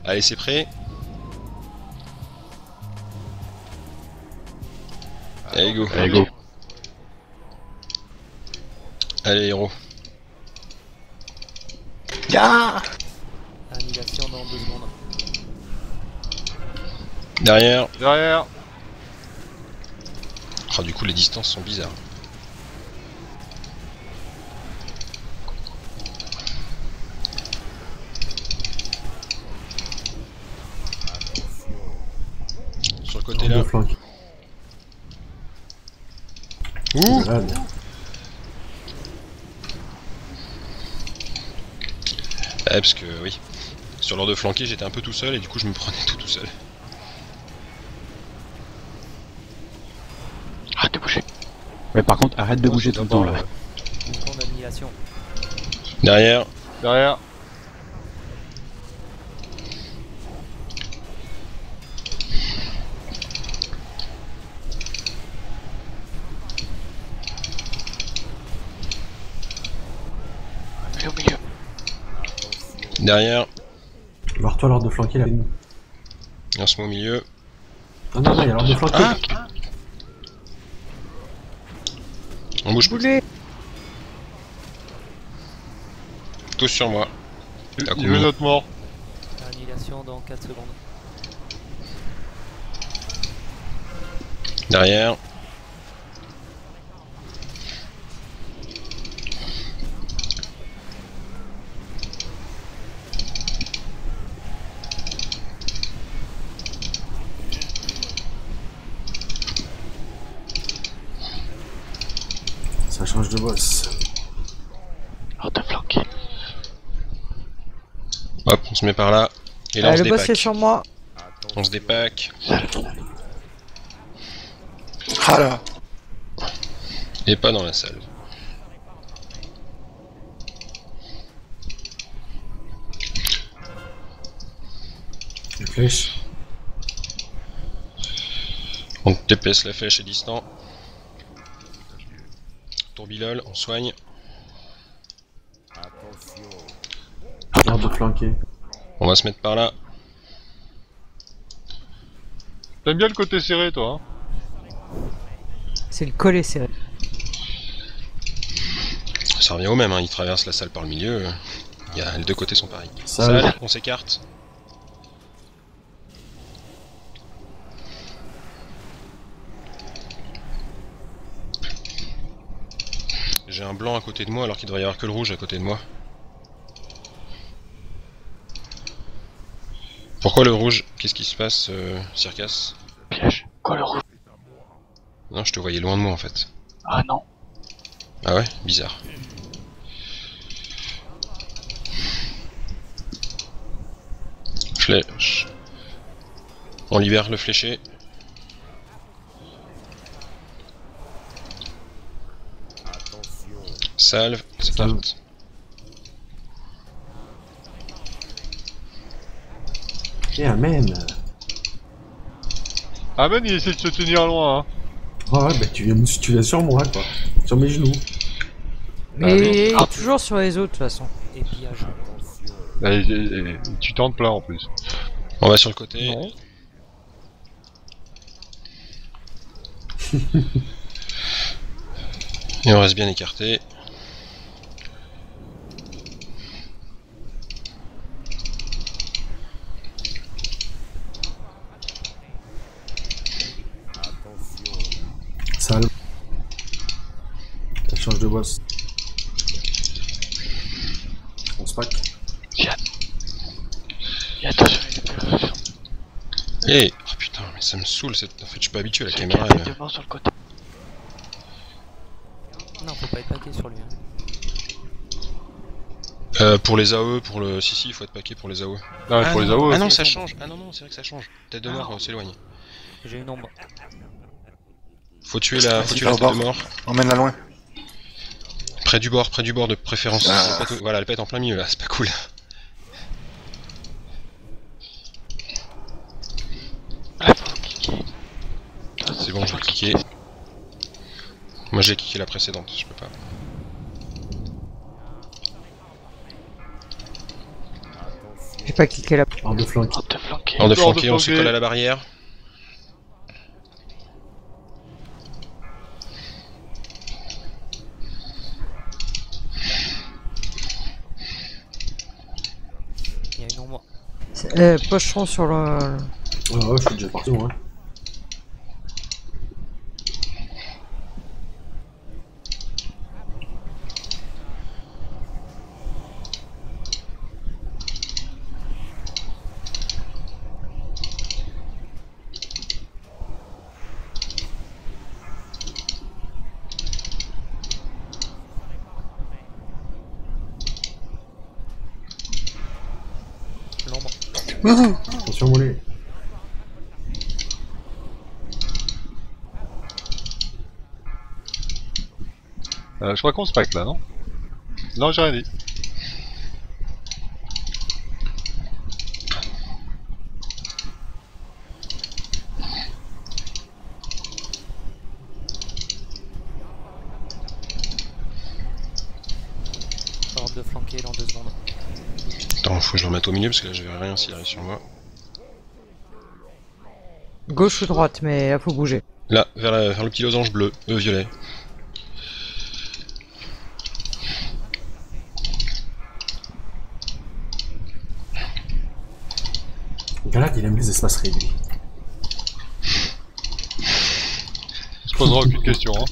Allez, c'est prêt. Allez, go. Allez, go. Allez, héros. Ya. Annihilation dans 2 secondes. Derrière. Derrière. Oh, du coup, les distances sont bizarres. Sur le côté là. Ouh. Parce que oui. Sur l'heure de flanquer, j'étais un peu tout seul et du coup, je me prenais tout seul. Arrête de bouger. Mais par contre, arrête de bouger tout le temps là. Bouton d'annihilation. Derrière. Derrière. Allez au milieu. Derrière. Barre-toi l'ordre de flanquer là. Et on se met au milieu. Ah non, il y a l'ordre de flanquer. Ah. On bouge plus. Tous sur moi. T'as Il veut combien? notre mort. Annihilation dans 4 secondes. Derrière. Ça change de boss. Ordre de flanquer. Hop, on se met par là. Et là, on se le boss est dépack. sur moi. On se dépack. Ah là. Et pas dans la salle. Une flèche. On TPS la flèche est distant. Tourbilol, on soigne. Ordre de flanquer. On va se mettre par là. T'aimes bien le côté serré toi, hein? C'est le collet serré. Ça revient au même, hein. Il traverse la salle par le milieu. Les deux côtés sont pareils. Salle. Salle, on s'écarte. J'ai un blanc à côté de moi alors qu'il devrait y avoir que le rouge à côté de moi. Pourquoi le rouge? Qu'est-ce qui se passe, Circas? Piège. Quoi le rouge? Non, je te voyais loin de moi en fait. Ah non. Ah ouais? Bizarre. Flèche. On libère le fléché. Salve, s'écarte. Et amen. Amen, il essaie de se tenir loin, hein. Oh ouais, bah tu viens sur moi quoi. Sur mes genoux. Mais il est toujours sur les autres de toute façon. Et pillage. Et tu tentes plein en plus. On va sur le côté. Non. Et on reste bien écarté. Salle. Ça change de boss. On se pack. Il y a deux sur Eh, oh putain, mais ça me saoule cette. En fait, je suis pas habitué à la les caméra. deux morts sur le côté. Non, faut pas être paqué sur lui. Hein. Pour les AE, pour le. Si, il faut être paqué pour les AE. Non, mais pour les AO. Ah non, ça change. Ah non, c'est vrai que ça change. Tête de mort, s'éloigne. J'ai une ombre. Faut tuer la Vas-y, tête va au de bord. mort. Emmène-la loin. Près du bord de préférence. Ah. Voilà, elle pète en plein milieu là, c'est pas cool. Là, faut cliquer. C'est bon, je vais cliquer. Moi j'ai cliqué la précédente, je peux pas. pas cliqué là. Hors de flanc. Hors de flanquer. Hors de Hors de flanquer, on se flanquer. colle à la barrière. Il y a une ombre. Pocheron sur le... Ouais, je suis déjà parti, moi. L'ombre. Attention, mollet. Je crois qu'on se pack là, non? Non, j'ai rien dit. Hors de flanquer dans 2 secondes. Attends, faut que je le remette au milieu parce que là je verrai rien s'il arrive sur moi. Gauche ou droite, mais là faut bouger. Là, vers le petit losange bleu, violet. Galad, il aime les espaces réduits. On se posera aucune question, hein.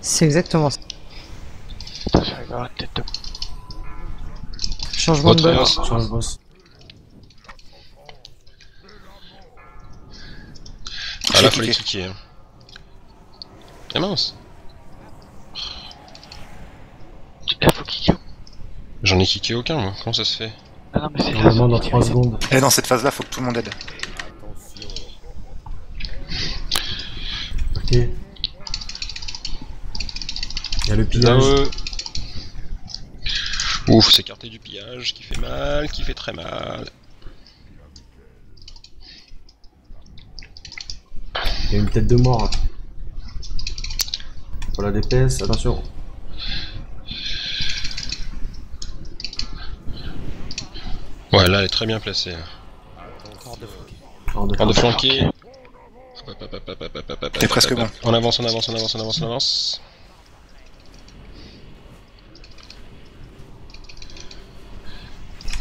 C'est exactement ça. Attention, il va avoir la tête de... Changement de Votre boss. boss. Change boss. Ah là, faut les kicker. Hein. Ah mince. Là, faut kicker. J'en ai kické aucun, moi. Comment ça se fait? Ah non, mais c'est Normalement, dans ça. 3 secondes. Et dans cette phase-là, faut que tout le monde aide. Ok. Il y a le Là, pillage. Ouf, s'écarter du pillage, qui fait mal, qui fait très mal. Il y a une tête de mort. Pour la DPS, attention. Ouais, là, elle est très bien placée. Hein. Hors de flanquer. Hors de flanquer. T'es presque bon. On avance, on avance, on avance, on avance, on avance.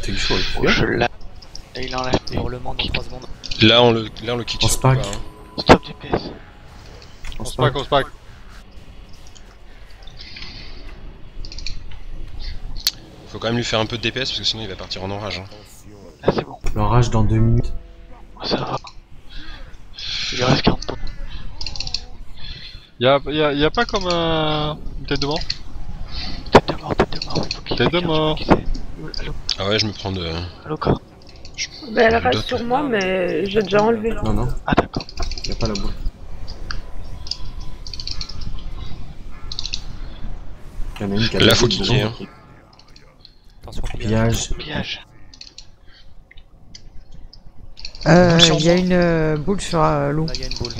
C'est chaud, le problème. Je l'ai. Et il enlève. Hurlement dans 3 secondes. Là, on le kick On surtout se pack. pas, hein. Stop DPS. on se pack, on se pack. Faut quand même lui faire un peu de DPS parce que sinon il va partir en enrage. Hein. Là, c'est bon. L'orage dans 2 minutes. Oh, ça va. Il lui reste 40 points. Y'a pas comme une tête de mort? Tête de mort, tête de mort. Il faut qu'il Tête de mort. Allô, Ah ouais, je me prends de... allô, quoi? Bah, elle Je reste dote. sur moi, mais j'ai déjà enlevé. Non, non, Ah, d'accord. y a pas la boule. Il y en a une qui a Là, la faut boule kicker, dedans. hein. Attention, pillage. Pillage. Pillage. Il y a une boule sur l'eau. Là, il y a une boule.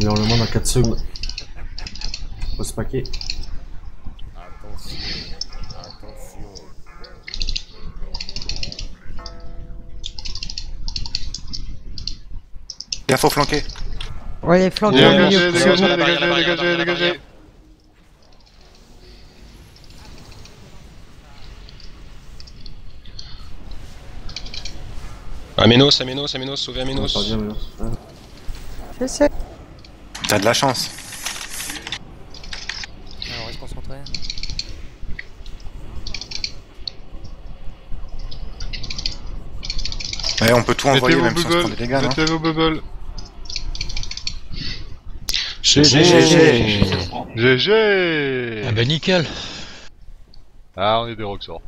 Hurlement dans 4 secondes. Faut se paquer. Bien, faut flanquer. Ouais, les flancs au milieu. Dégagez, c'est bon. dégagez, La barrière, la dégagez, barrière, dégagez, la barrière. dégagez. Aménos, Aménos, Aménos, sauvez Aménos. Pas bien, mais non. Ah. Je sais. T'as de la chance. Alors, on reste concentré. Ouais, on peut tout Mettez envoyer vos même si on se prend des bubbles. dégâts, non? Mettez vos bubbles. GG. GG. Ah bah nickel. Ah, on est des roxors.